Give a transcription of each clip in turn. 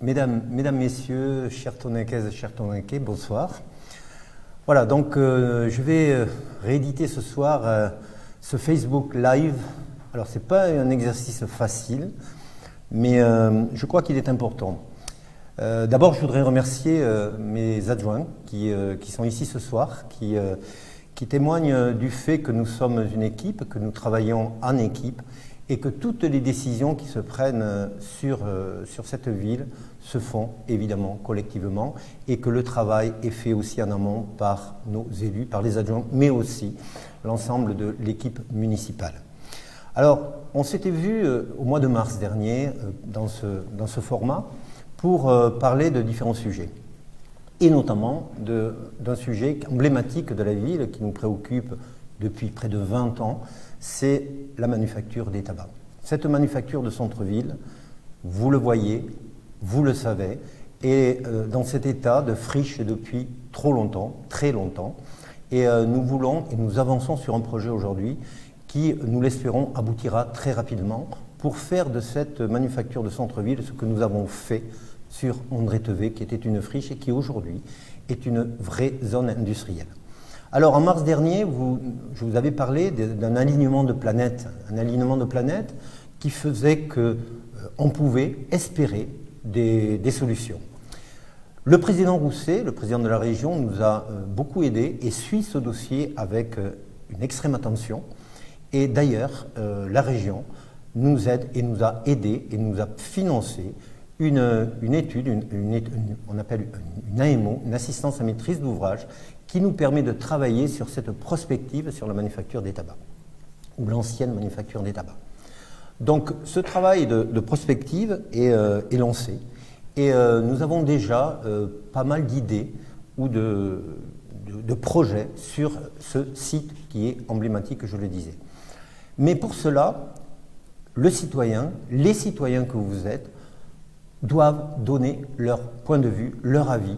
Mesdames, Messieurs, chers Tonainkaises et chers Tonankais, bonsoir. Voilà, donc je vais rééditer ce soir ce Facebook Live. Alors, ce n'est pas un exercice facile, mais je crois qu'il est important. D'abord, je voudrais remercier mes adjoints qui sont ici ce soir, qui témoignent du fait que nous sommes une équipe, que nous travaillons en équipe et que toutes les décisions qui se prennent sur cette ville se font évidemment collectivement et que le travail est fait aussi en amont par nos élus, par les adjoints, mais aussi l'ensemble de l'équipe municipale. Alors, on s'était vu au mois de mars dernier dans ce format pour parler de différents sujets, et notamment d'un sujet emblématique de la ville qui nous préoccupe depuis près de 20 ans, c'est la manufacture des tabacs. Cette manufacture de centre-ville, vous le voyez, vous le savez, est dans cet état de friche depuis trop longtemps, très longtemps, et nous voulons et nous avançons sur un projet aujourd'hui qui, nous l'espérons, aboutira très rapidement pour faire de cette manufacture de centre-ville ce que nous avons fait sur André-Tevet, qui était une friche et qui aujourd'hui est une vraie zone industrielle. Alors en mars dernier, je vous avais parlé d'un alignement de planètes, qui faisait qu'on pouvait espérer des solutions. Le président Rousset, le président de la région, nous a beaucoup aidés et suit ce dossier avec une extrême attention. Et d'ailleurs, la région nous aide et nous a aidés et nous a financé une étude, on appelle une AMO, une assistance à maîtrise d'ouvrage, qui nous permet de travailler sur cette prospective sur la manufacture des tabacs, ou l'ancienne manufacture des tabacs. Donc ce travail de prospective est lancé, et nous avons déjà pas mal d'idées ou de projets sur ce site qui est emblématique, je le disais. Mais pour cela, les citoyens que vous êtes, doivent donner leur point de vue, leur avis,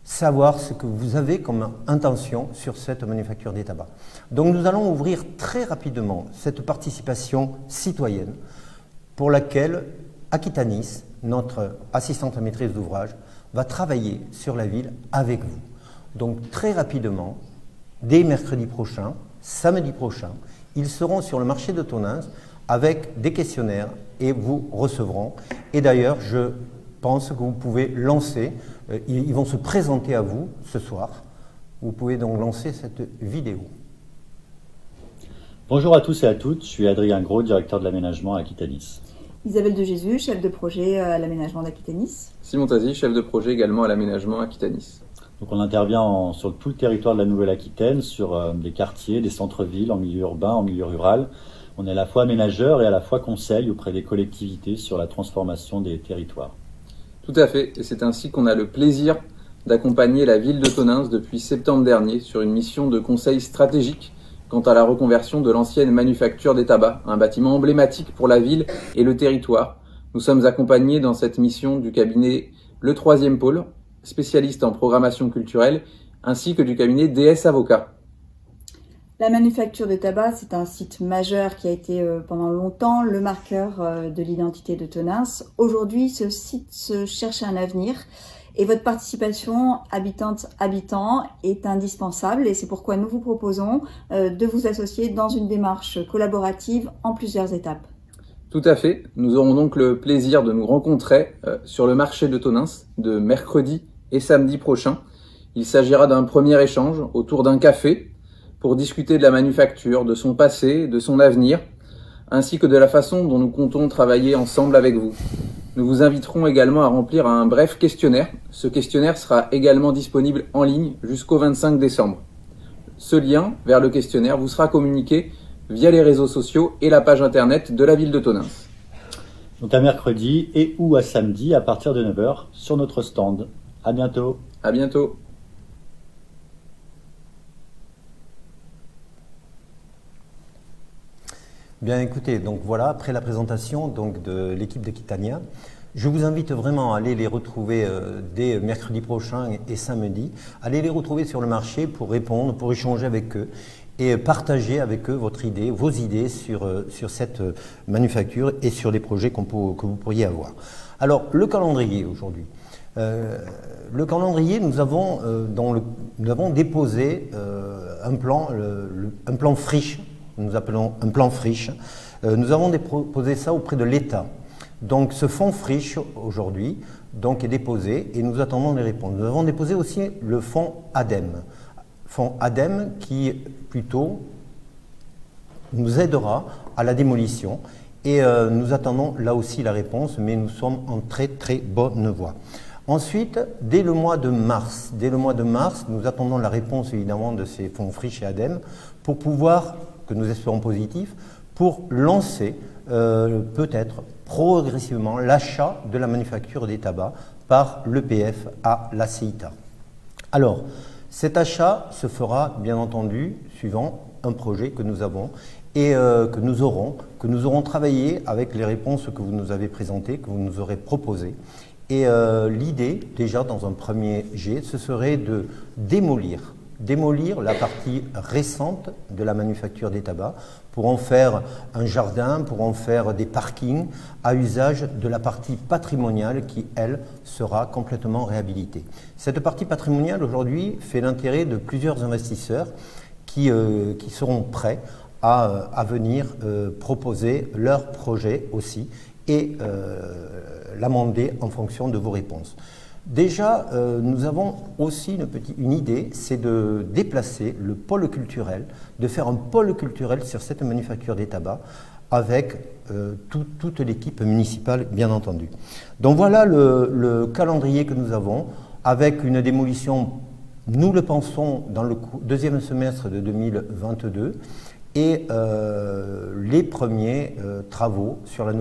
savoir ce que vous avez comme intention sur cette manufacture des tabacs. Donc nous allons ouvrir très rapidement cette participation citoyenne pour laquelle Aquitanis, notre assistante à maîtrise d'ouvrage, va travailler sur la ville avec vous. Donc très rapidement, dès mercredi prochain, samedi prochain, ils seront sur le marché de Tonins avec des questionnaires et vous recevront. Et d'ailleurs, je pense que vous pouvez lancer, ils vont se présenter à vous ce soir. Vous pouvez donc lancer cette vidéo. Bonjour à tous et à toutes, je suis Adrien Gros, directeur de l'aménagement à Aquitanis. Isabelle de Jésus, chef de projet à l'aménagement d'Aquitanis. Simon Tazi, chef de projet également à l'aménagement à Aquitanis. Donc on intervient sur tout le territoire de la Nouvelle-Aquitaine, sur des quartiers, des centres-villes, en milieu urbain, en milieu rural. On est à la fois aménageur et à la fois conseil auprès des collectivités sur la transformation des territoires. Tout à fait, et c'est ainsi qu'on a le plaisir d'accompagner la ville de Tonins depuis septembre dernier sur une mission de conseil stratégique quant à la reconversion de l'ancienne manufacture des tabacs, un bâtiment emblématique pour la ville et le territoire. Nous sommes accompagnés dans cette mission du cabinet Le Troisième Pôle, spécialiste en programmation culturelle, ainsi que du cabinet DS Avocats. La manufacture de tabac, c'est un site majeur qui a été pendant longtemps le marqueur de l'identité de Tonins. Aujourd'hui, ce site se cherche un avenir et votre participation habitante-habitant est indispensable et c'est pourquoi nous vous proposons de vous associer dans une démarche collaborative en plusieurs étapes. Tout à fait. Nous aurons donc le plaisir de nous rencontrer sur le marché de Tonins de mercredi et samedi prochain. Il s'agira d'un premier échange autour d'un café pour discuter de la manufacture, de son passé, de son avenir, ainsi que de la façon dont nous comptons travailler ensemble avec vous. Nous vous inviterons également à remplir un bref questionnaire. Ce questionnaire sera également disponible en ligne jusqu'au 25 décembre. Ce lien vers le questionnaire vous sera communiqué via les réseaux sociaux et la page internet de la ville de Tonins. Donc à mercredi et ou à samedi à partir de 9 h sur notre stand. À bientôt. À bientôt. Bien écoutez, donc voilà, après la présentation donc, de l'équipe d'Aquitania, je vous invite vraiment à aller les retrouver dès mercredi prochain et samedi, allez les retrouver sur le marché pour répondre, pour échanger avec eux et partager avec eux vos idées sur cette manufacture et sur les projets que vous pourriez avoir. Alors, le calendrier aujourd'hui. Le calendrier, nous avons déposé un plan friche, nous appelons un plan friche. Nous avons déposé ça auprès de l'État. Donc ce fonds friche aujourd'hui est déposé et nous attendons les réponses. Nous avons déposé aussi le fonds ADEME qui plutôt nous aidera à la démolition et nous attendons là aussi la réponse, mais nous sommes en très très bonne voie. Ensuite, dès le mois de mars, nous attendons la réponse évidemment de ces fonds friche et ADEME pour pouvoir, que nous espérons positif, pour lancer peut-être progressivement l'achat de la manufacture des tabacs par l'EPF à la CEITA. Alors, cet achat se fera bien entendu suivant un projet que nous avons et que nous aurons travaillé avec les réponses que vous nous avez présentées, que vous nous aurez proposées. Et l'idée, déjà dans un premier jet, ce serait de démolir la partie récente de la manufacture des tabacs pour en faire un jardin, pour en faire des parkings à usage de la partie patrimoniale qui, elle, sera complètement réhabilitée. Cette partie patrimoniale, aujourd'hui, fait l'intérêt de plusieurs investisseurs qui seront prêts à venir proposer leurs projets aussi et l'amender en fonction de vos réponses. Déjà, nous avons aussi une idée, c'est de déplacer le pôle culturel, de faire un pôle culturel sur cette manufacture des tabacs avec toute l'équipe municipale, bien entendu. Donc voilà le calendrier que nous avons, avec une démolition, nous le pensons, dans le deuxième semestre de 2022, et les premiers travaux sur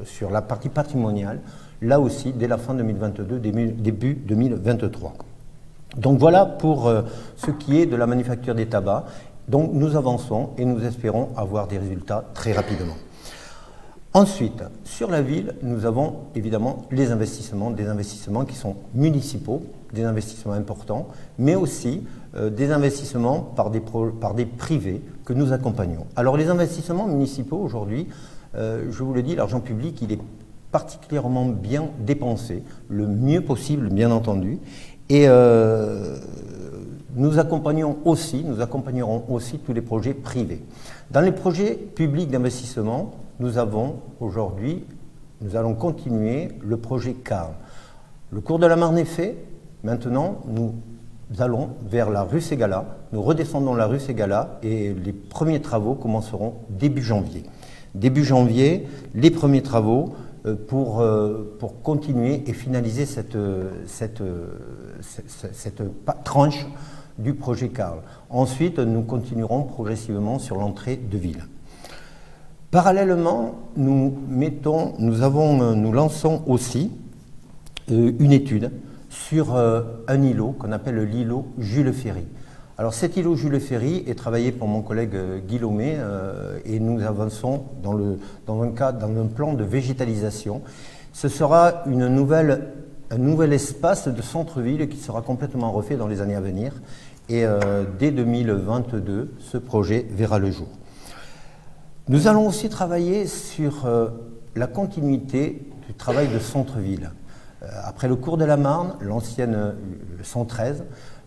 sur la partie patrimoniale, là aussi dès la fin 2022, début 2023. Donc voilà pour ce qui est de la manufacture des tabacs. Donc nous avançons et nous espérons avoir des résultats très rapidement. Ensuite, sur la ville, nous avons évidemment les investissements, des investissements qui sont municipaux, des investissements importants, mais aussi des investissements par des privés que nous accompagnons. Alors les investissements municipaux aujourd'hui, je vous le dis, l'argent public, il est particulièrement bien dépensé, le mieux possible bien entendu, et nous accompagnerons aussi tous les projets privés. Dans les projets publics d'investissement, nous allons continuer le projet CARL. Le cours de la Marne est fait, maintenant nous allons vers la rue Ségala, nous redescendons la rue Ségala et les premiers travaux commenceront début janvier. Début janvier, les premiers travaux pour continuer et finaliser cette tranche du projet CARL. Ensuite, nous continuerons progressivement sur l'entrée de ville. Parallèlement, nous lançons aussi une étude sur un îlot qu'on appelle l'îlot Jules Ferry. Alors cet îlot Jules Ferry est travaillé par mon collègue Guy Lomé et nous avançons dans un plan de végétalisation. Ce sera un nouvel espace de centre-ville qui sera complètement refait dans les années à venir et dès 2022, ce projet verra le jour. Nous allons aussi travailler sur la continuité du travail de centre-ville. Après le cours de la Marne, l'ancienne 113,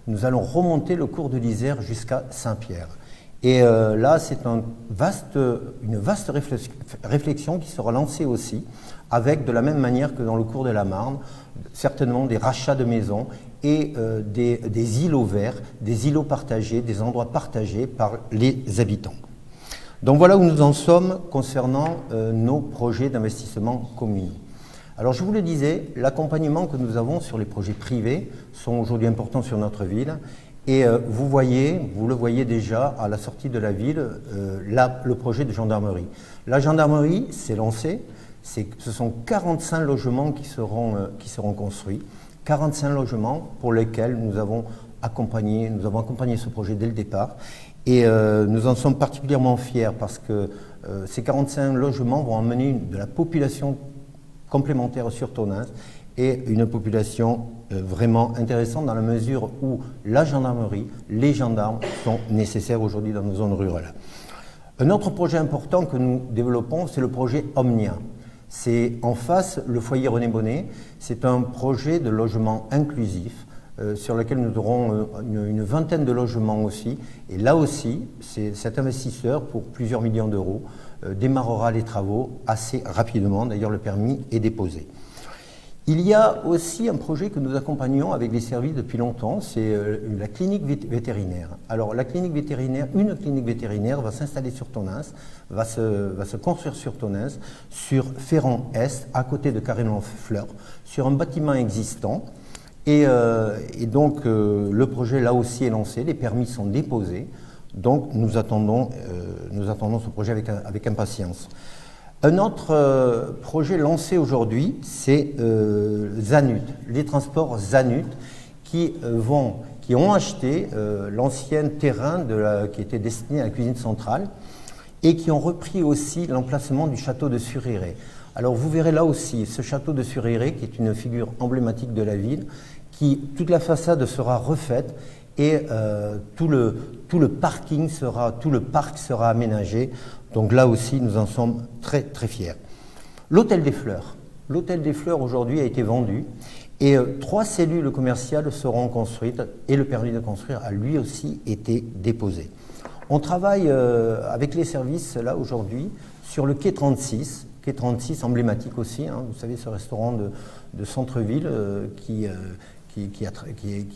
nous allons remonter le cours de l'Isère jusqu'à Saint-Pierre. Et là, c'est une vaste réflexion qui sera lancée aussi, avec de la même manière que dans le cours de la Marne, certainement des rachats de maisons et des îlots verts, des îlots partagés, des endroits partagés par les habitants. Donc voilà où nous en sommes concernant nos projets d'investissement communaux. Alors je vous le disais, l'accompagnement que nous avons sur les projets privés sont aujourd'hui importants sur notre ville et vous le voyez déjà à la sortie de la ville, le projet de gendarmerie. La gendarmerie s'est lancée, ce sont 45 logements qui seront construits, 45 logements pour lesquels nous avons accompagné ce projet dès le départ. Et nous en sommes particulièrement fiers parce que ces 45 logements vont amener de la population complémentaire sur Tonneins et une population vraiment intéressante dans la mesure où la gendarmerie, les gendarmes sont nécessaires aujourd'hui dans nos zones rurales. Un autre projet important que nous développons, c'est le projet Omnia. C'est en face le foyer René Bonnet. C'est un projet de logement inclusif sur lequel nous aurons une vingtaine de logements aussi. Et là aussi, cet investisseur, pour plusieurs millions d'euros, démarrera les travaux assez rapidement. D'ailleurs, le permis est déposé. Il y a aussi un projet que nous accompagnons avec les services depuis longtemps, c'est la clinique vétérinaire. Alors la clinique vétérinaire, une clinique vétérinaire va s'installer sur Tonneins, va se construire sur Tonneins, sur Ferrand-Est, à côté de Carré-Fleur, sur un bâtiment existant. Et donc le projet là aussi est lancé, les permis sont déposés, donc nous attendons ce projet avec impatience. Un autre projet lancé aujourd'hui, c'est Zanut, les transports Zanut qui ont acheté l'ancien terrain qui était destiné à la cuisine centrale et qui ont repris aussi l'emplacement du château de Suréré. Alors vous verrez là aussi ce château de Suréré qui est une figure emblématique de la ville, toute la façade sera refaite et tout le parc sera aménagé. Donc là aussi, nous en sommes très très fiers. L'hôtel des Fleurs. L'hôtel des Fleurs aujourd'hui a été vendu et 3 cellules commerciales seront construites et le permis de construire a lui aussi été déposé. On travaille avec les services là aujourd'hui sur le quai 36 emblématique aussi, hein, vous savez ce restaurant de centre-ville qui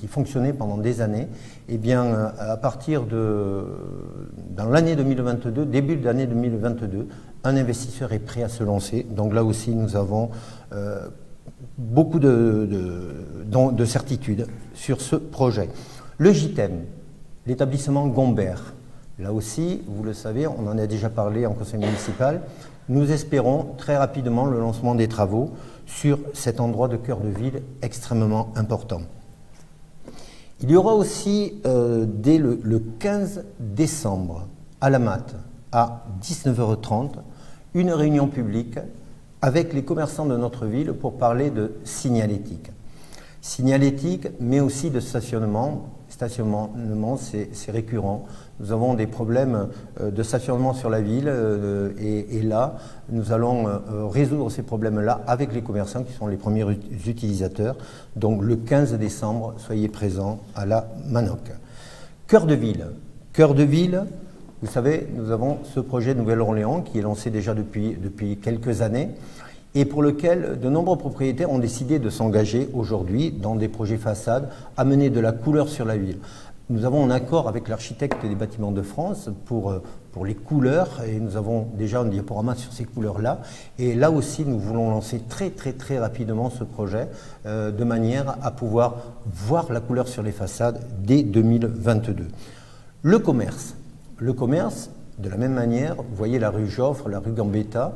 fonctionnait pendant des années. Eh bien, à partir dans l'année 2022, début de l'année 2022, un investisseur est prêt à se lancer. Donc là aussi, nous avons beaucoup de certitudes sur ce projet. Le JITEM, l'établissement Gombert. Là aussi, vous le savez, on en a déjà parlé en conseil municipal. Nous espérons très rapidement le lancement des travaux sur cet endroit de cœur de ville extrêmement important. Il y aura aussi, dès le 15 décembre, à la MAT, à 19h30, une réunion publique avec les commerçants de notre ville pour parler de signalétique. Signalétique, mais aussi de stationnement. Stationnement, c'est récurrent. Nous avons des problèmes de stationnement sur la ville et là, nous allons résoudre ces problèmes-là avec les commerçants qui sont les premiers utilisateurs. Donc le 15 décembre, soyez présents à la Manoc. Cœur de ville. Cœur de ville, vous savez, nous avons ce projet de Nouvelle-Orléans qui est lancé déjà depuis quelques années et pour lequel de nombreux propriétaires ont décidé de s'engager aujourd'hui dans des projets façades, amener de la couleur sur la ville. Nous avons un accord avec l'architecte des bâtiments de France pour les couleurs et nous avons déjà un diaporama sur ces couleurs-là. Et là aussi, nous voulons lancer très rapidement ce projet de manière à pouvoir voir la couleur sur les façades dès 2022. Le commerce. Le commerce, de la même manière, vous voyez la rue Joffre, la rue Gambetta.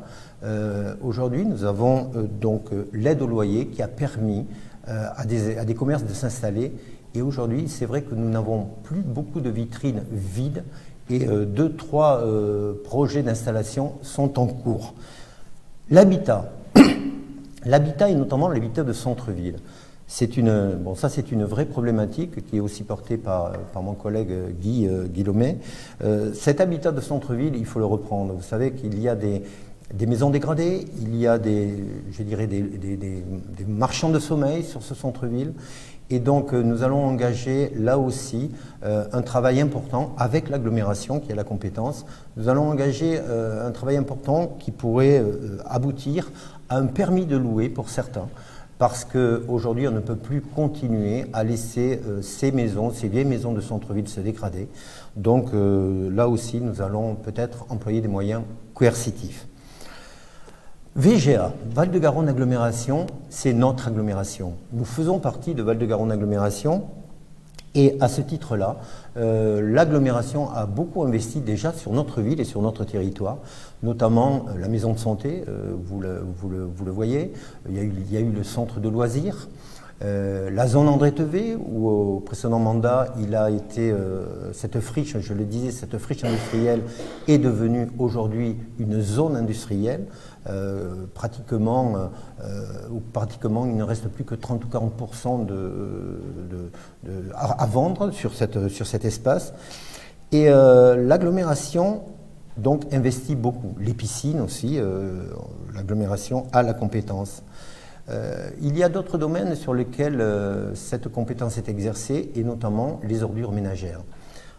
Aujourd'hui, nous avons donc l'aide au loyer qui a permis à des commerces de s'installer. Et aujourd'hui, c'est vrai que nous n'avons plus beaucoup de vitrines vides et 2-3 projets d'installation sont en cours. L'habitat. L'habitat et notamment l'habitat de centre-ville. C'est une vraie problématique qui est aussi portée par mon collègue Guy Lomé. Cet habitat de centre-ville, il faut le reprendre. Vous savez qu'il y a des maisons dégradées, il y a des marchands de sommeil sur ce centre-ville. Et donc nous allons engager là aussi un travail important avec l'agglomération qui a la compétence. Nous allons engager un travail important qui pourrait aboutir à un permis de louer pour certains. Parce qu'aujourd'hui, on ne peut plus continuer à laisser ces vieilles maisons de centre-ville se dégrader. Donc là aussi, nous allons peut-être employer des moyens coercitifs. VGA, Val-de-Garonne Agglomération, c'est notre agglomération. Nous faisons partie de Val-de-Garonne Agglomération et à ce titre-là, l'agglomération a beaucoup investi déjà sur notre ville et sur notre territoire, notamment la maison de santé, vous le voyez, il y a eu le centre de loisirs, la zone André Tevet, où au précédent mandat, il a été, cette friche, je le disais, cette friche industrielle est devenue aujourd'hui une zone industrielle. Pratiquement, il ne reste plus que 30 ou 40% à vendre sur cet espace. Et l'agglomération donc investit beaucoup. Les piscines aussi, l'agglomération a la compétence. Il y a d'autres domaines sur lesquels cette compétence est exercée, et notamment les ordures ménagères.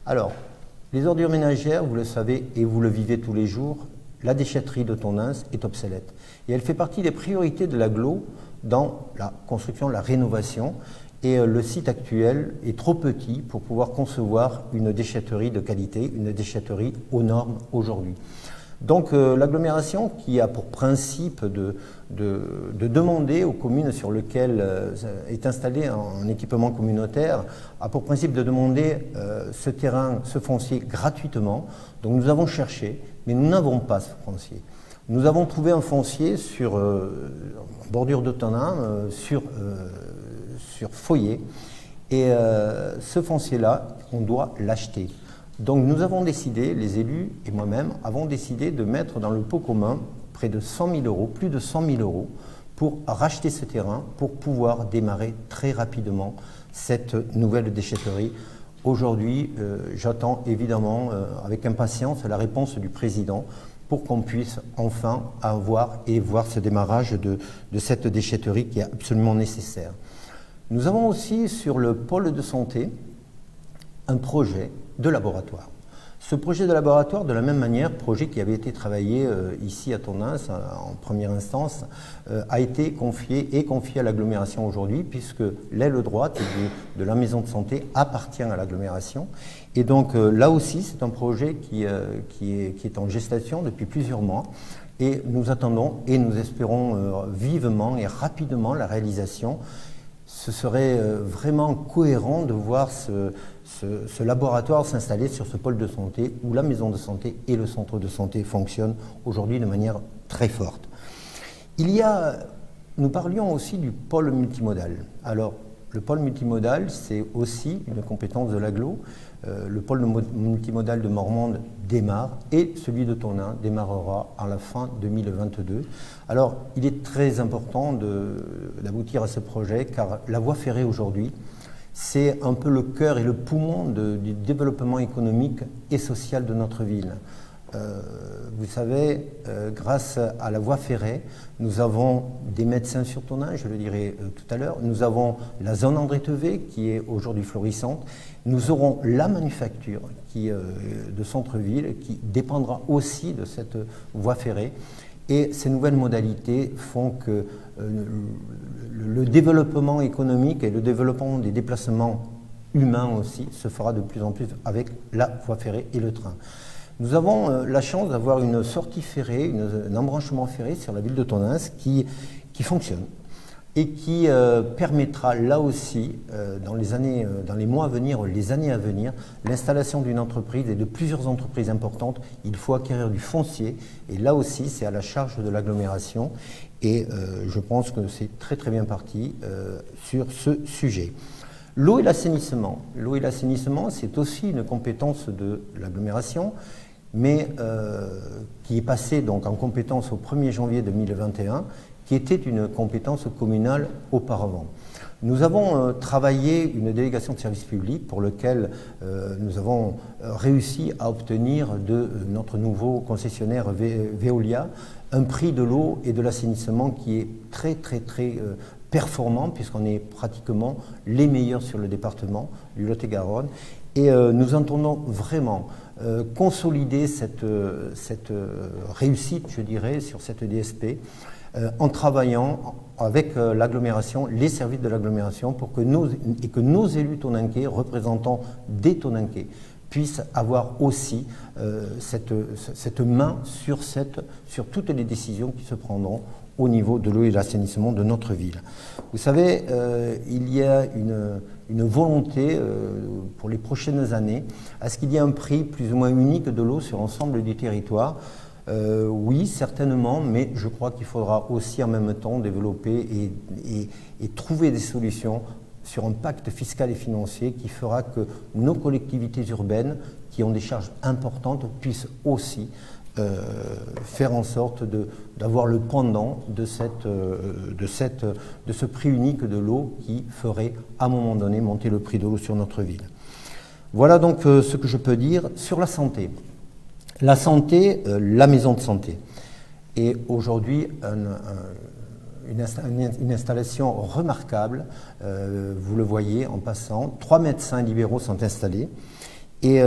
Alors, les ordures ménagères, vous le savez et vous le vivez tous les jours, la déchetterie de Tonneins est obsolète. Et elle fait partie des priorités de l'agglo dans la construction, la rénovation. Et le site actuel est trop petit pour pouvoir concevoir une déchetterie de qualité, une déchetterie aux normes aujourd'hui. Donc l'agglomération, qui a pour principe de demander aux communes sur lesquelles est installé un équipement communautaire, a pour principe de demander ce terrain, ce foncier gratuitement. Donc nous avons cherché, mais nous n'avons pas ce foncier. Nous avons trouvé un foncier sur bordure de Tonneins, sur Foyer, et ce foncier-là, on doit l'acheter. Donc nous avons décidé, les élus et moi-même, avons décidé de mettre dans le pot commun près de 100 000 euros, plus de 100 000 euros, pour racheter ce terrain, pour pouvoir démarrer très rapidement cette nouvelle déchetterie. Aujourd'hui, j'attends évidemment avec impatience la réponse du président pour qu'on puisse enfin avoir et voir ce démarrage de cette déchetterie qui est absolument nécessaire. Nous avons aussi sur le pôle de santé un projet de laboratoire. Ce projet de laboratoire, de la même manière, projet qui avait été travaillé ici à Tonneins en première instance, a été confié à l'agglomération aujourd'hui, puisque l'aile droite de la maison de santé appartient à l'agglomération. Et donc là aussi, c'est un projet qui est en gestation depuis plusieurs mois. Et nous attendons et nous espérons vivement et rapidement la réalisation. Ce serait vraiment cohérent de voir ce laboratoire s'installer sur ce pôle de santé où la maison de santé et le centre de santé fonctionnent aujourd'hui de manière très forte. Nous parlions aussi du pôle multimodal. Alors, le pôle multimodal, c'est aussi une compétence de l'agglo. Le pôle multimodal de Mormande démarre et celui de Tonneins démarrera à la fin 2022. Alors, il est très important d'aboutir à ce projet car la voie ferrée aujourd'hui, c'est un peu le cœur et le poumon du développement économique et social de notre ville. Vous savez, grâce à la voie ferrée, nous avons des médecins sur Tonneins, je le dirai tout à l'heure. Nous avons la zone André Tevet qui est aujourd'hui florissante. Nous aurons la manufacture de centre-ville qui dépendra aussi de cette voie ferrée. Et ces nouvelles modalités font que le développement économique et le développement des déplacements humains aussi se fera de plus en plus avec la voie ferrée et le train. Nous avons la chance d'avoir une sortie ferrée, un embranchement ferré sur la ville de Tonneins qui fonctionne et qui permettra là aussi, dans les mois à venir, les années à venir, l'installation d'une entreprise et de plusieurs entreprises importantes. Il faut acquérir du foncier et là aussi c'est à la charge de l'agglomération et je pense que c'est très très bien parti sur ce sujet. L'eau et l'assainissement. L'eau et l'assainissement, c'est aussi une compétence de l'agglomération, mais qui est passée donc en compétence au 1er janvier 2021, qui était une compétence communale auparavant. Nous avons travaillé une délégation de service public pour laquelle nous avons réussi à obtenir de notre nouveau concessionnaire Veolia un prix de l'eau et de l'assainissement qui est très très très performant puisqu'on est pratiquement les meilleurs sur le département du Lot-et-Garonne et nous entendons vraiment consolider cette réussite, je dirais, sur cette DSP en travaillant avec l'agglomération, les services de l'agglomération pour que nos élus tonninquais, représentants des tonninquais, puissent avoir aussi cette main sur toutes les décisions qui se prendront au niveau de l'eau et de l'assainissement de notre ville. Vous savez, il y a une volonté pour les prochaines années à ce qu'il y ait un prix plus ou moins unique de l'eau sur l'ensemble du territoire. Oui, certainement, mais je crois qu'il faudra aussi en même temps développer et trouver des solutions sur un pacte fiscal et financier qui fera que nos collectivités urbaines, qui ont des charges importantes, puissent aussi faire en sorte d'avoir le pendant de ce prix unique de l'eau qui ferait à un moment donné monter le prix de l'eau sur notre ville. Voilà donc ce que je peux dire sur la santé. La santé, la maison de santé. Et aujourd'hui, une installation remarquable, vous le voyez en passant, 3 médecins libéraux sont installés. Et la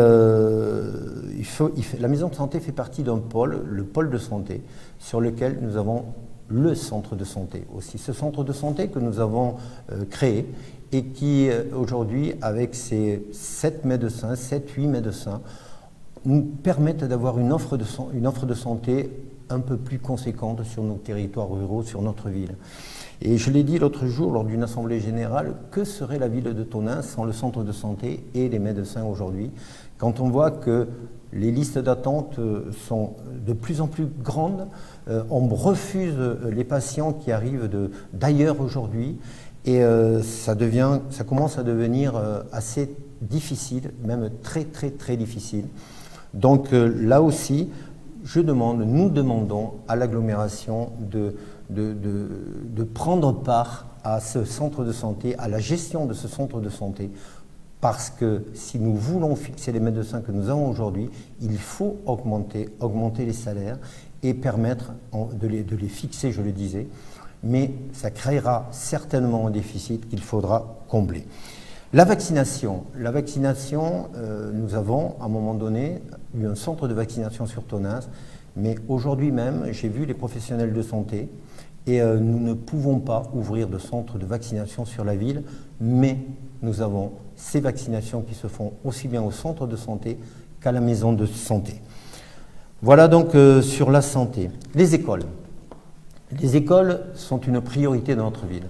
maison de santé fait partie d'un pôle, le pôle de santé, sur lequel nous avons le centre de santé aussi. Ce centre de santé que nous avons créé et qui aujourd'hui, avec ses 7 médecins, 7-8 médecins, nous permettent d'avoir une offre de santé un peu plus conséquente sur nos territoires ruraux, sur notre ville. Et je l'ai dit l'autre jour lors d'une assemblée générale, que serait la ville de Tonneins sans le centre de santé et les médecins aujourd'hui, quand on voit que les listes d'attente sont de plus en plus grandes, on refuse les patients qui arrivent d'ailleurs aujourd'hui, et ça commence à devenir assez difficile, même très très très difficile. Donc là aussi, nous demandons à l'agglomération de prendre part à ce centre de santé, à la gestion de ce centre de santé, parce que si nous voulons fixer les médecins que nous avons aujourd'hui, il faut augmenter les salaires et permettre de les fixer, je le disais, mais ça créera certainement un déficit qu'il faudra combler. La vaccination, nous avons à un moment donné eu un centre de vaccination sur Tonneins, mais aujourd'hui même, j'ai vu les professionnels de santé et nous ne pouvons pas ouvrir de centre de vaccination sur la ville, mais nous avons ces vaccinations qui se font aussi bien au centre de santé qu'à la maison de santé. Voilà donc sur la santé. Les écoles. Les écoles sont une priorité dans notre ville.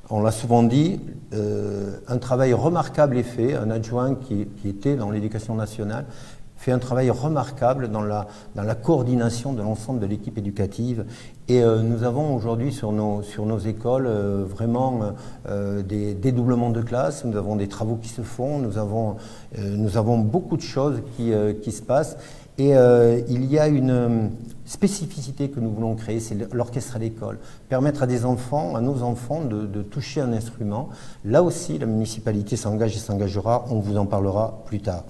On l'a souvent dit, un travail remarquable est fait. Un adjoint qui était dans l'éducation nationale fait un travail remarquable dans la coordination de l'ensemble de l'équipe éducative. Et nous avons aujourd'hui sur nos écoles vraiment des dédoublements de classes, nous avons des travaux qui se font, nous avons beaucoup de choses qui se passent. Et il y a une spécificité que nous voulons créer, c'est l'orchestre à l'école. Permettre à nos enfants de toucher un instrument. Là aussi, la municipalité s'engage et s'engagera, on vous en parlera plus tard.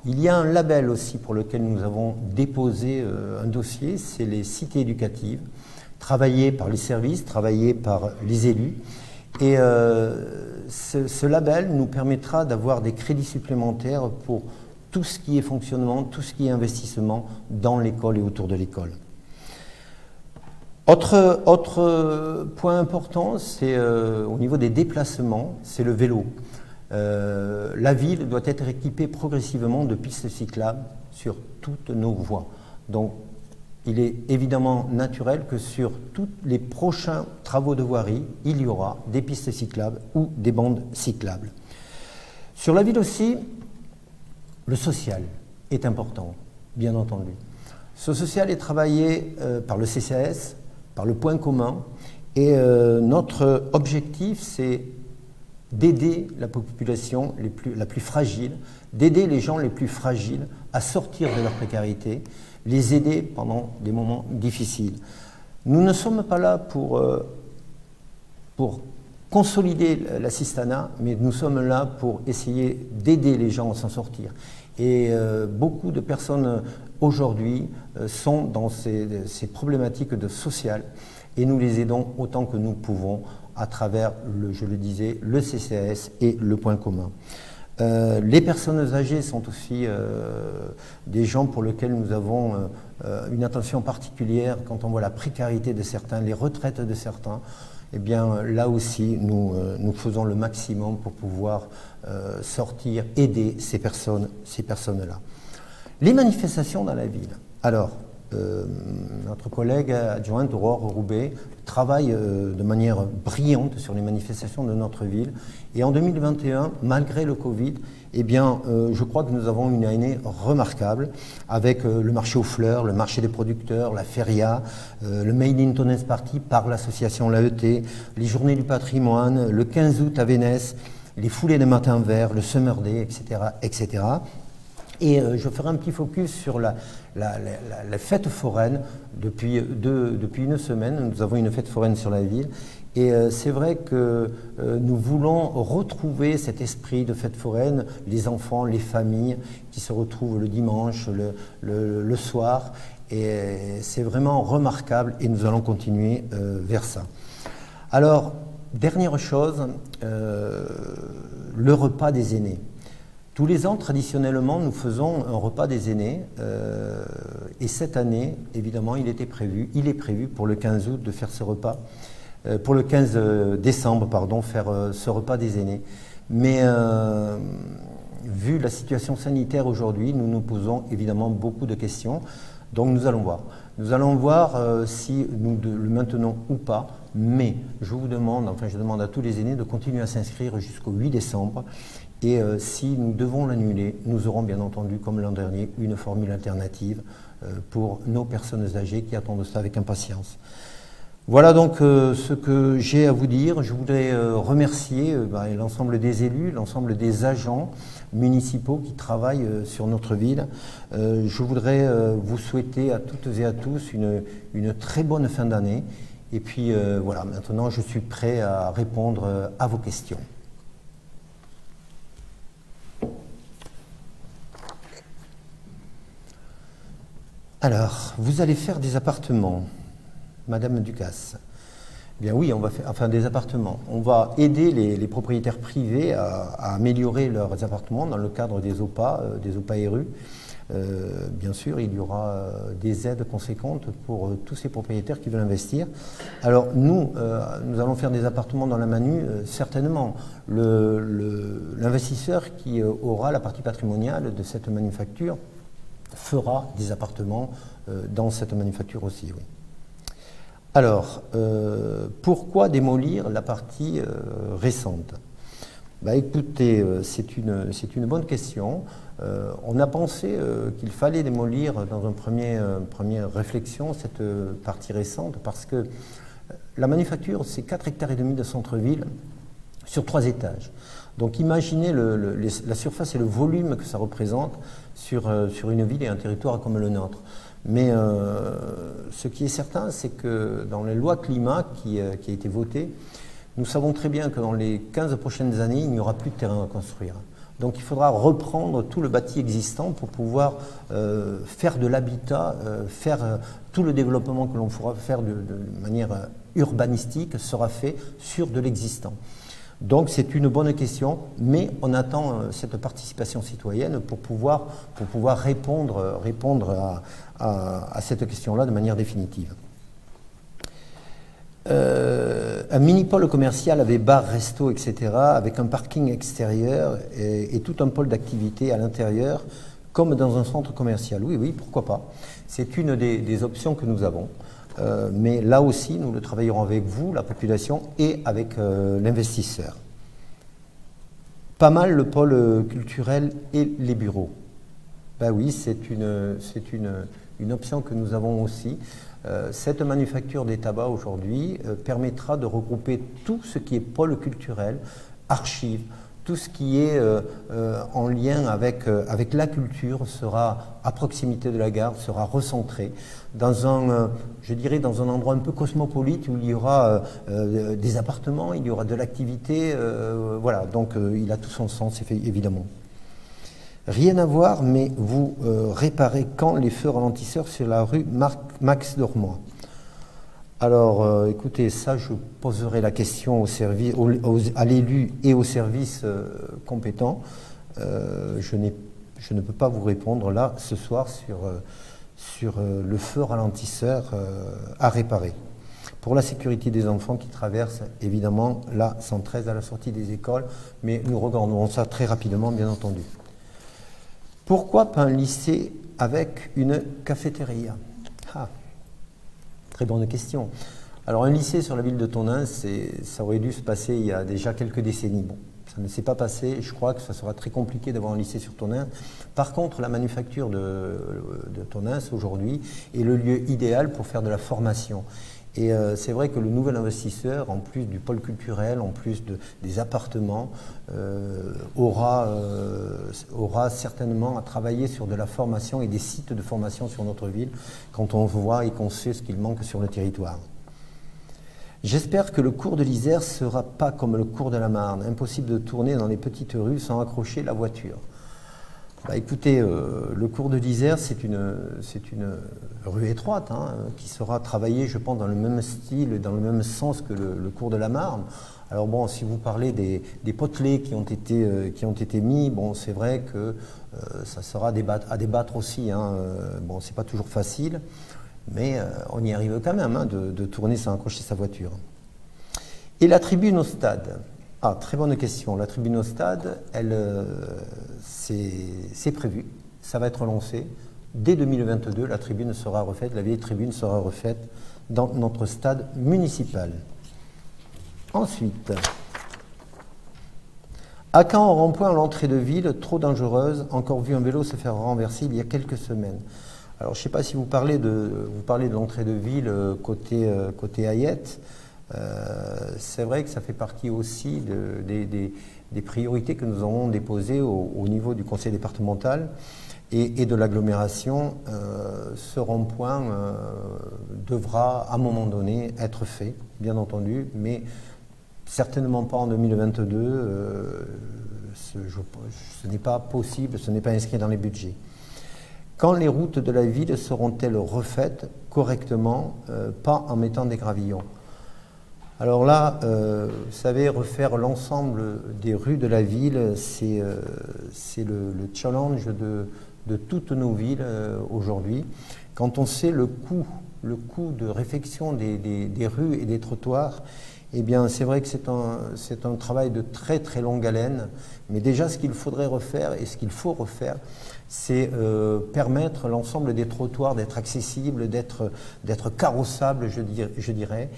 Il y a un label aussi pour lequel nous avons déposé un dossier, c'est les cités éducatives, travaillées par les services, travaillées par les élus. Et ce label nous permettra d'avoir des crédits supplémentaires pour tout ce qui est fonctionnement, tout ce qui est investissement dans l'école et autour de l'école. Autre point important, c'est au niveau des déplacements, c'est le vélo. La ville doit être équipée progressivement de pistes cyclables sur toutes nos voies. Donc, il est évidemment naturel que sur tous les prochains travaux de voirie, il y aura des pistes cyclables ou des bandes cyclables. Sur la ville aussi, le social est important, bien entendu. Ce social est travaillé par le CCAS, par le point commun, et notre objectif, c'est d'aider la population la plus fragile, d'aider les gens les plus fragiles à sortir de leur précarité, les aider pendant des moments difficiles. Nous ne sommes pas là pour consolider l'assistanat, mais nous sommes là pour essayer d'aider les gens à s'en sortir. Et beaucoup de personnes aujourd'hui sont dans ces problématiques de social, et nous les aidons autant que nous pouvons à travers, je le disais, le CCAS et le point commun. Les personnes âgées sont aussi des gens pour lesquels nous avons une attention particulière quand on voit la précarité de certains, les retraites de certains. Eh bien, là aussi, nous faisons le maximum pour pouvoir sortir, aider ces personnes-là. Les manifestations dans la ville. Alors, notre collègue adjointe Aurore Roubaix travaille de manière brillante sur les manifestations de notre ville. Et en 2021, malgré le Covid, eh bien, je crois que nous avons une année remarquable avec le marché aux fleurs, le marché des producteurs, la feria, le Made in Tonneins Party par l'association l'AET, les journées du patrimoine, le 15 août à Vénès, les foulées des matins verts, le Summer Day, etc., etc. Et je ferai un petit focus sur la fête foraine. Depuis une semaine, nous avons une fête foraine sur la ville. Et c'est vrai que nous voulons retrouver cet esprit de fête foraine, les enfants, les familles qui se retrouvent le dimanche, le soir. Et c'est vraiment remarquable et nous allons continuer vers ça. Alors, dernière chose, le repas des aînés. Tous les ans, traditionnellement, nous faisons un repas des aînés et cette année, évidemment, il est prévu pour le 15 août de faire ce repas, pour le 15 décembre, pardon, faire ce repas des aînés. Mais vu la situation sanitaire aujourd'hui, nous nous posons évidemment beaucoup de questions, donc nous allons voir. Nous allons voir si nous le maintenons ou pas, mais je vous demande, enfin je demande à tous les aînés de continuer à s'inscrire jusqu'au 8 décembre. Et si nous devons l'annuler, nous aurons bien entendu, comme l'an dernier, une formule alternative pour nos personnes âgées qui attendent ça avec impatience. Voilà donc ce que j'ai à vous dire. Je voudrais remercier l'ensemble des élus, l'ensemble des agents municipaux qui travaillent sur notre ville. Je voudrais vous souhaiter à toutes et à tous une très bonne fin d'année. Et puis voilà, maintenant je suis prêt à répondre à vos questions. Alors, vous allez faire des appartements, Madame Ducasse. Bien oui, on va faire, enfin des appartements. On va aider les propriétaires privés à améliorer leurs appartements dans le cadre des OPA RU. Bien sûr, il y aura des aides conséquentes pour tous ces propriétaires qui veulent investir. Alors nous allons faire des appartements dans la Manu, certainement. L'investisseur qui aura la partie patrimoniale de cette manufacture fera des appartements dans cette manufacture aussi, oui. Alors, pourquoi démolir la partie récente? Écoutez, c'est une bonne question. On a pensé qu'il fallait démolir dans une première réflexion cette partie récente parce que la manufacture, c'est 4,5 hectares de centre-ville sur 3 étages. Donc imaginez la surface et le volume que ça représente sur une ville et un territoire comme le nôtre. Mais ce qui est certain, c'est que dans les lois climat qui a été votée, nous savons très bien que dans les 15 prochaines années, il n'y aura plus de terrain à construire. Donc il faudra reprendre tout le bâti existant pour pouvoir faire de l'habitat, faire tout le développement que l'on pourra faire de manière urbanistique sera fait sur de l'existant. Donc c'est une bonne question, mais on attend cette participation citoyenne pour pouvoir répondre à cette question-là de manière définitive. Un mini-pôle commercial avec bar, resto, etc., avec un parking extérieur et tout un pôle d'activité à l'intérieur, comme dans un centre commercial. Oui, oui, pourquoi pas. C'est une des options que nous avons. Mais là aussi, nous le travaillerons avec vous, la population, et avec l'investisseur. Pas mal le pôle culturel et les bureaux. Ben oui, c'est une option que nous avons aussi. Cette manufacture des tabacs aujourd'hui permettra de regrouper tout ce qui est pôle culturel, archives, tout ce qui est en lien avec la culture sera à proximité de la gare, sera recentré dans je dirais dans un endroit un peu cosmopolite où il y aura des appartements, il y aura de l'activité, voilà, donc il a tout son sens évidemment. Rien à voir, mais vous réparez quand les feux ralentisseurs sur la rue Max Dormois? Alors, écoutez, ça, je poserai la question à l'élu et au service compétent. Je ne peux pas vous répondre là, ce soir, sur le feu ralentisseur à réparer. Pour la sécurité des enfants qui traversent, évidemment, la 113 à la sortie des écoles, mais nous regarderons ça très rapidement, bien entendu. Pourquoi pas un lycée avec une cafétéria? Très bonne question. Alors un lycée sur la ville de Tonneins, ça aurait dû se passer il y a déjà quelques décennies. Bon, ça ne s'est pas passé, je crois que ça sera très compliqué d'avoir un lycée sur Tonneins. Par contre, la manufacture de Tonneins aujourd'hui est le lieu idéal pour faire de la formation. Et c'est vrai que le nouvel investisseur, en plus du pôle culturel, en plus des appartements, aura certainement à travailler sur de la formation et des sites de formation sur notre ville quand on voit et qu'on sait ce qu'il manque sur le territoire. J'espère que le cours de l'Isère ne sera pas comme le cours de la Marne, impossible de tourner dans les petites rues sans accrocher la voiture. Bah, écoutez, le cours de l'Isère, c'est une rue étroite, hein, qui sera travaillée, je pense, dans le même style et dans le même sens que le cours de la Marne. Alors bon, si vous parlez des potelets qui ont été mis, bon, c'est vrai que ça sera à débattre aussi. Hein, bon, c'est pas toujours facile, mais on y arrive quand même, hein, de tourner sans accrocher sa voiture. Et la tribune au stade. Ah, très bonne question. La tribune au stade, c'est prévu. Ça va être lancé. Dès 2022, la tribune sera refaite, la vieille tribune sera refaite dans notre stade municipal. Ensuite, à Caen, en rond-point à l'entrée de ville, trop dangereuse, encore vu un vélo se faire renverser il y a quelques semaines. Alors, je ne sais pas si vous parlez de l'entrée de ville côté Hayette. C'est vrai que ça fait partie aussi des priorités que nous avons déposées au niveau du conseil départemental et de l'agglomération. Ce rond-point devra à un moment donné être fait, bien entendu, mais certainement pas en 2022. Ce n'est pas possible, ce n'est pas inscrit dans les budgets. Quand les routes de la ville seront-elles refaites correctement, pas en mettant des gravillons? Alors là, vous savez, refaire l'ensemble des rues de la ville, c'est le challenge de toutes nos villes aujourd'hui. Quand on sait le coût de réfection des rues et des trottoirs, eh bien, c'est vrai que c'est un travail de très très longue haleine. Mais déjà, ce qu'il faudrait refaire et ce qu'il faut refaire, c'est permettre l'ensemble des trottoirs d'être accessibles, d'être carrossables, je dirais.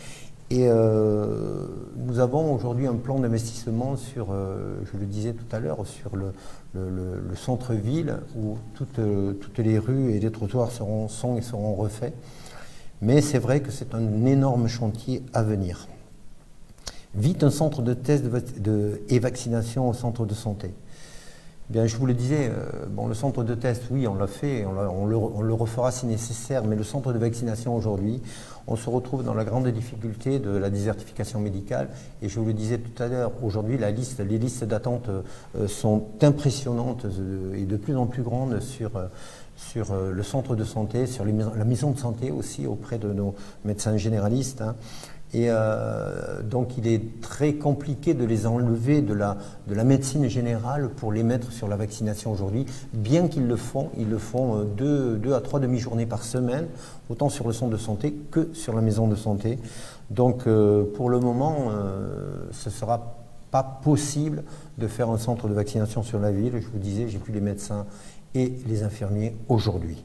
Et nous avons aujourd'hui un plan d'investissement sur, je le disais tout à l'heure, sur le centre-ville où toutes les rues et les trottoirs seront refaits. Mais c'est vrai que c'est un énorme chantier à venir. Vite un centre de test et vaccination au centre de santé. Bien, je vous le disais, bon, le centre de test, oui, on l'a fait, on le refera si nécessaire, mais le centre de vaccination aujourd'hui, on se retrouve dans la grande difficulté de la désertification médicale. Et je vous le disais tout à l'heure, aujourd'hui, les listes d'attente sont impressionnantes et de plus en plus grandes sur le centre de santé, sur la maison de santé aussi, auprès de nos médecins généralistes. Hein. Et donc il est très compliqué de les enlever de la médecine générale pour les mettre sur la vaccination aujourd'hui, bien qu'ils le font. Ils le font 2 à 3 demi-journées par semaine, autant sur le centre de santé que sur la maison de santé. Donc pour le moment, ce ne sera pas possible de faire un centre de vaccination sur la ville. Je vous disais, j'ai plus les médecins et les infirmiers aujourd'hui.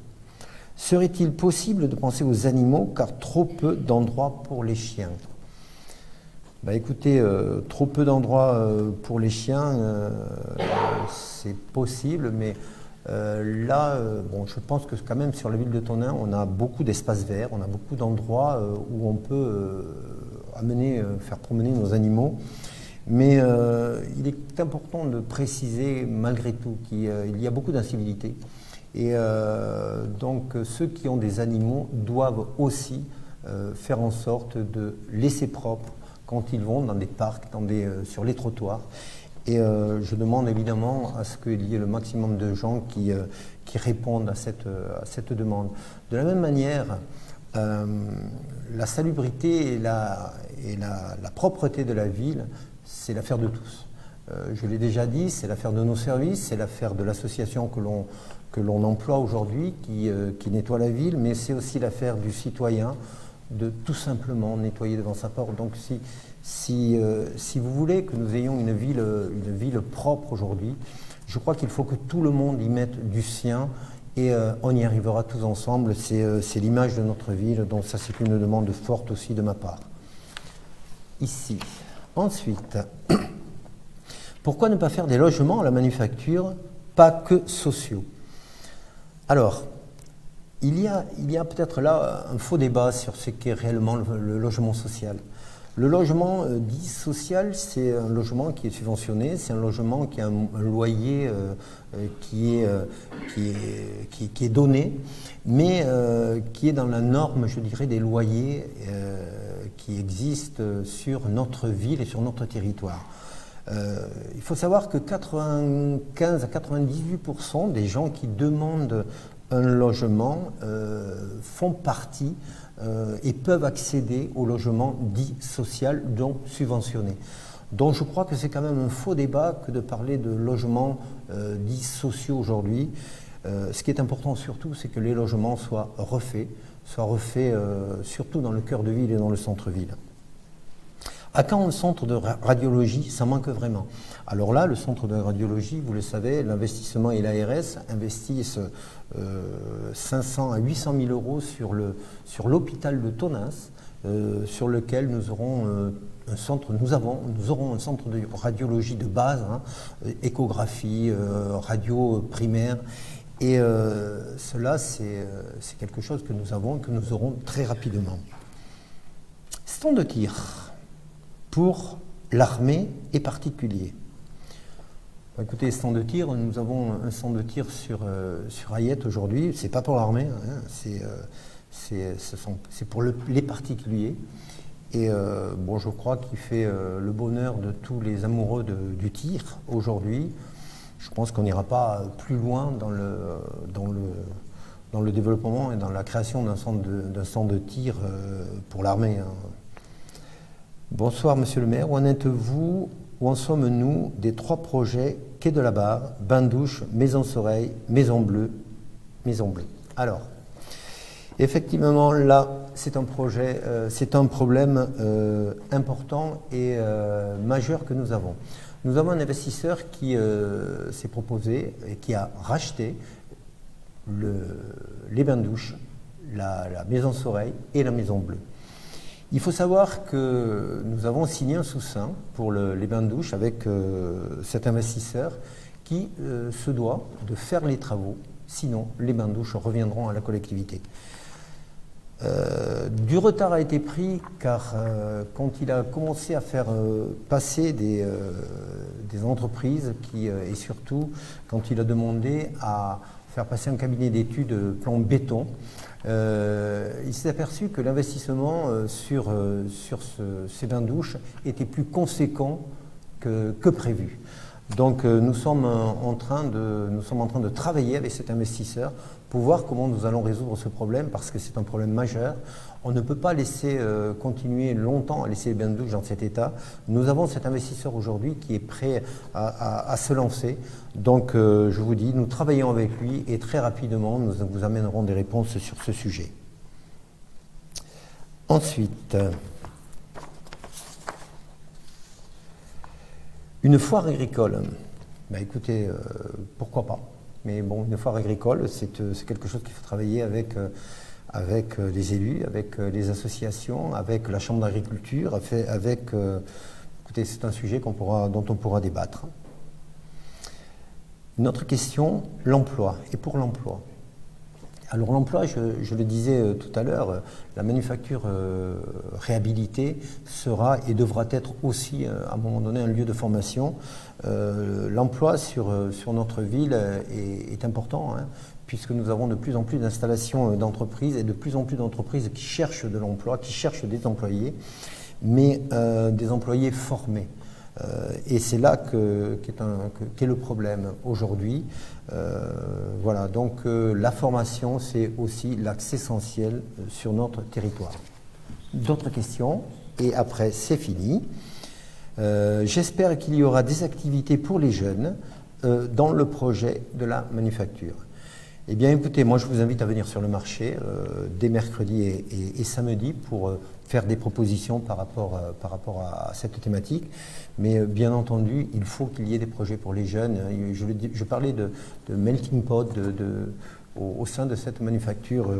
Serait-il possible de penser aux animaux car trop peu d'endroits pour les chiens? Bah écoutez, trop peu d'endroits pour les chiens, c'est possible, mais là, bon, je pense que quand même sur la ville de Tonneins, on a beaucoup d'espaces verts, on a beaucoup d'endroits où on peut faire promener nos animaux. Mais il est important de préciser malgré tout qu'il y a beaucoup d'incivilités. Et donc ceux qui ont des animaux doivent aussi faire en sorte de laisser propre quand ils vont dans des parcs, sur les trottoirs. Et je demande évidemment à ce qu'il y ait le maximum de gens qui répondent à cette demande. De la même manière, la salubrité et la propreté de la ville, c'est l'affaire de tous. Je l'ai déjà dit, c'est l'affaire de nos services, c'est l'affaire de l'association que l'on emploie aujourd'hui, qui nettoie la ville, mais c'est aussi l'affaire du citoyen de tout simplement nettoyer devant sa porte. Donc si vous voulez que nous ayons une ville propre aujourd'hui, je crois qu'il faut que tout le monde y mette du sien et on y arrivera tous ensemble. C'est l'image de notre ville, donc ça c'est une demande forte aussi de ma part. Ici. Ensuite, pourquoi ne pas faire des logements à la manufacture, pas que sociaux? Alors, il y a peut-être là un faux débat sur ce qu'est réellement le logement social. Le logement dit social, c'est un logement qui est subventionné, c'est un logement qui a un loyer qui est donné, mais qui est dans la norme, je dirais, des loyers qui existent sur notre ville et sur notre territoire. Il faut savoir que 95 à 98% des gens qui demandent un logement font partie et peuvent accéder au logement dit social, donc subventionné. Donc je crois que c'est quand même un faux débat que de parler de logements dits sociaux aujourd'hui. Ce qui est important surtout, c'est que les logements soient refaits surtout dans le cœur de ville et dans le centre-ville. À quand un centre de radiologie? Ça manque vraiment. Alors là, le centre de radiologie, vous le savez, l'investissement et l'ARS investissent 500 à 800 000 euros sur l'hôpital de Tonneins, sur lequel nous aurons nous aurons un centre de radiologie de base, hein, échographie, radio primaire. Et cela, c'est quelque chose que nous avons, que nous aurons très rapidement. Stand de tir pour l'armée et particuliers. Écoutez, stand de tir, nous avons un stand de tir sur Hayette aujourd'hui. C'est pas pour l'armée, hein, c'est pour les particuliers. Et bon, je crois qu'il fait le bonheur de tous les amoureux du tir aujourd'hui. Je pense qu'on n'ira pas plus loin dans le développement et dans la création d'un centre de tir pour l'armée. Hein. Bonsoir Monsieur le maire, où en êtes-vous, où en sommes-nous des 3 projets Quai de la Barre, Bain-Douche, Maison Soleil, Maison Bleue, Maison Bleue. Alors, effectivement là, c'est un projet, c'est un problème important et majeur que nous avons. Nous avons un investisseur qui s'est proposé et qui a racheté les Bains-Douches, la Maison Soleil et la Maison Bleue. Il faut savoir que nous avons signé un sous-seing pour les Bains-Douches avec cet investisseur qui se doit de faire les travaux, sinon les Bains-Douches reviendront à la collectivité. Du retard a été pris car quand il a commencé à faire passer des entreprises et surtout quand il a demandé à faire passer un cabinet d'études plan béton, il s'est aperçu que l'investissement sur ces bains-douches était plus conséquent que prévu. Donc nous sommes en train de travailler avec cet investisseur pour voir comment nous allons résoudre ce problème parce que c'est un problème majeur. On ne peut pas laisser continuer longtemps à laisser les bains-douches dans cet état. Nous avons cet investisseur aujourd'hui qui est prêt à se lancer. Donc je vous dis, nous travaillons avec lui et très rapidement nous vous amènerons des réponses sur ce sujet. Ensuite, une foire agricole. Ben écoutez, pourquoi pas? Mais bon, une foire agricole, c'est quelque chose qu'il faut travailler avec les élus, avec les associations, avec la Chambre d'agriculture, écoutez, c'est un sujet dont on pourra débattre. Une autre question, l'emploi. Et pour l'emploi. Alors l'emploi, je le disais tout à l'heure, la manufacture réhabilitée sera et devra être aussi à un moment donné un lieu de formation. L'emploi sur notre ville est important, hein, puisque nous avons de plus en plus d'installations d'entreprises et de plus en plus d'entreprises qui cherchent de l'emploi, qui cherchent des employés, mais des employés formés. Et c'est là qu'est le problème aujourd'hui. Voilà, donc la formation, c'est aussi l'axe essentiel sur notre territoire. D'autres questions? Et après, c'est fini. J'espère qu'il y aura des activités pour les jeunes dans le projet de la manufacture. Eh bien, écoutez, moi, je vous invite à venir sur le marché dès mercredi et samedi pour faire des propositions par rapport à cette thématique. Mais bien entendu, il faut qu'il y ait des projets pour les jeunes. Je parlais de melting pot au sein de cette manufacture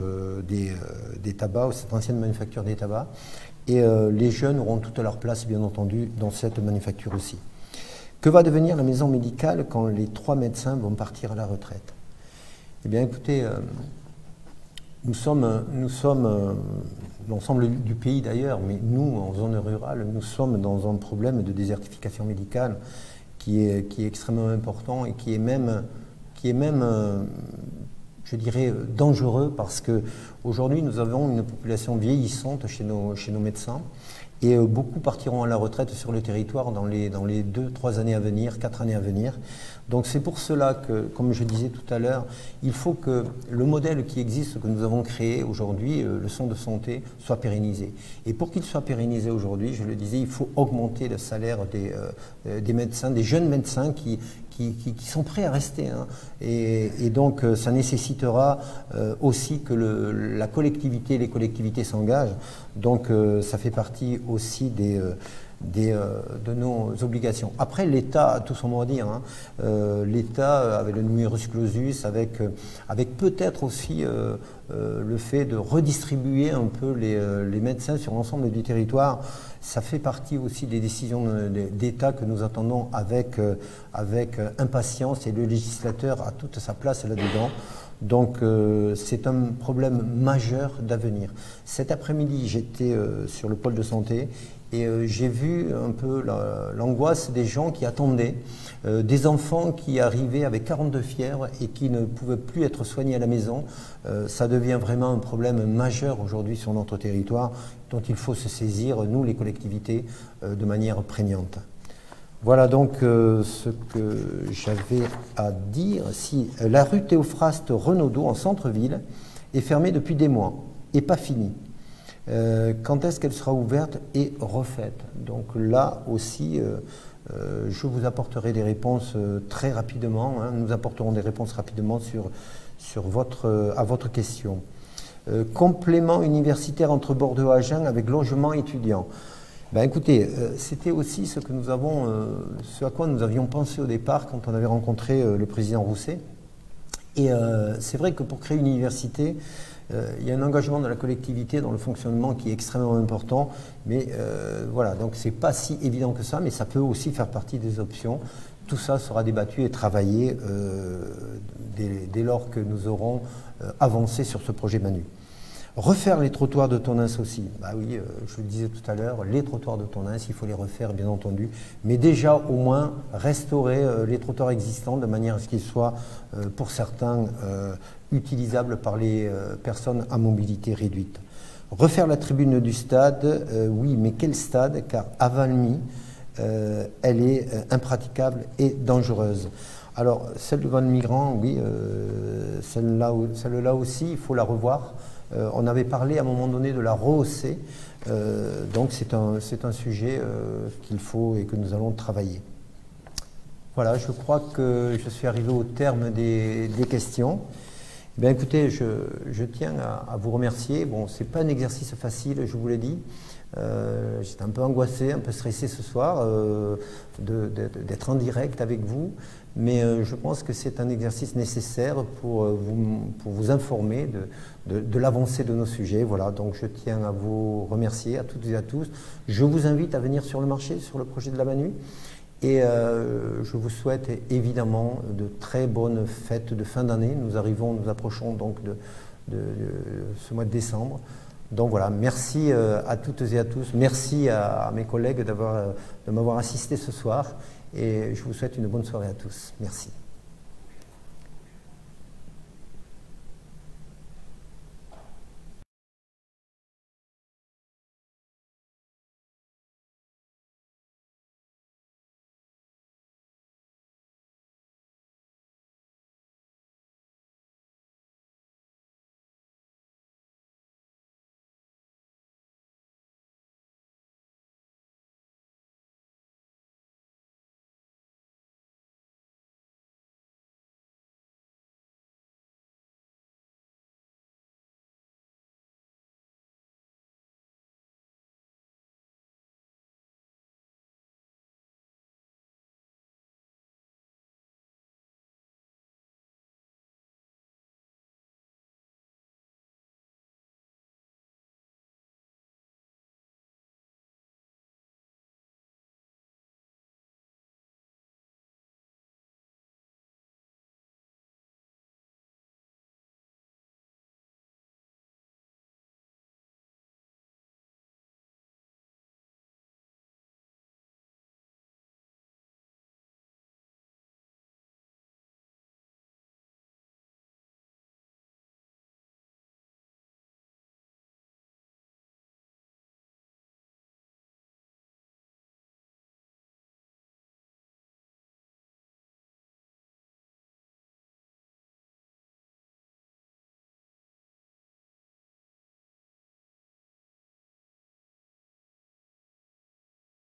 des tabacs, cette ancienne manufacture des tabacs. Et les jeunes auront toute leur place, bien entendu, dans cette manufacture aussi. Que va devenir la maison médicale quand les 3 médecins vont partir à la retraite? Eh bien, écoutez, Nous sommes l'ensemble du pays d'ailleurs, mais nous, en zone rurale, nous sommes dans un problème de désertification médicale qui est extrêmement important et qui est même je dirais, dangereux parce qu'aujourd'hui, nous avons une population vieillissante chez nos médecins et beaucoup partiront à la retraite sur le territoire dans les 2-3 années à venir, 4 années à venir. Donc c'est pour cela que, comme je disais tout à l'heure, il faut que le modèle qui existe, que nous avons créé aujourd'hui, le centre de santé, soit pérennisé. Et pour qu'il soit pérennisé aujourd'hui, je le disais, il faut augmenter le salaire des médecins, des jeunes médecins qui sont prêts à rester. Hein. Et donc, ça nécessitera aussi que les collectivités s'engagent. Donc, ça fait partie aussi de nos obligations. Après, l'État a tout son mot à dire. Hein. L'État, avec le numerus clausus, avec peut-être aussi le fait de redistribuer un peu les médecins sur l'ensemble du territoire, ça fait partie aussi des décisions d'État que nous attendons avec impatience, et le législateur a toute sa place là-dedans. Donc c'est un problème majeur d'avenir. Cet après-midi, j'étais sur le pôle de santé et j'ai vu un peu l'angoisse des gens qui attendaient, des enfants qui arrivaient avec 42 fièvres et qui ne pouvaient plus être soignés à la maison. Ça devient vraiment un problème majeur aujourd'hui sur notre territoire dont il faut se saisir, nous les collectivités, de manière prégnante. Voilà donc ce que j'avais à dire. Si la rue Théophraste Renaudot en centre-ville est fermée depuis des mois et pas finie, quand est-ce qu'elle sera ouverte et refaite? Donc là aussi, je vous apporterai des réponses très rapidement. Hein. Nous apporterons des réponses rapidement à votre question. Complément universitaire entre Bordeaux et Agen avec logement étudiant. Ben écoutez, c'était aussi ce à quoi nous avions pensé au départ quand on avait rencontré le président Rousset. Et c'est vrai que pour créer une université, il y a un engagement de la collectivité dans le fonctionnement qui est extrêmement important. Mais voilà, donc c'est pas si évident que ça, mais ça peut aussi faire partie des options. Tout ça sera débattu et travaillé dès lors que nous aurons avancé sur ce projet Manu. Refaire les trottoirs de Tonneins aussi. Bah oui, je le disais tout à l'heure, les trottoirs de Tonneins, il faut les refaire bien entendu. Mais déjà au moins restaurer les trottoirs existants de manière à ce qu'ils soient pour certains utilisables par les personnes à mobilité réduite. Refaire la tribune du stade, oui, mais quel stade? Car à Valmy, elle est impraticable et dangereuse. Alors celle devant le migrant, oui, celle-là aussi, il faut la revoir. On avait parlé à un moment donné de la rehausser, donc c'est un sujet qu'il faut et que nous allons travailler. Voilà, je crois que je suis arrivé au terme des questions. Bien, écoutez, je tiens à vous remercier. Bon, c'est pas un exercice facile, je vous l'ai dit. J'étais un peu angoissé, un peu stressé ce soir d'être en direct avec vous, mais je pense que c'est un exercice nécessaire pour vous informer de l'avancée de nos sujets. Voilà, donc je tiens à vous remercier à toutes et à tous. Je vous invite à venir sur le marché, sur le projet de la Manu, et je vous souhaite évidemment de très bonnes fêtes de fin d'année. Nous approchons donc de ce mois de décembre. Donc voilà, merci à toutes et à tous, merci à mes collègues de m'avoir assisté ce soir et je vous souhaite une bonne soirée à tous. Merci.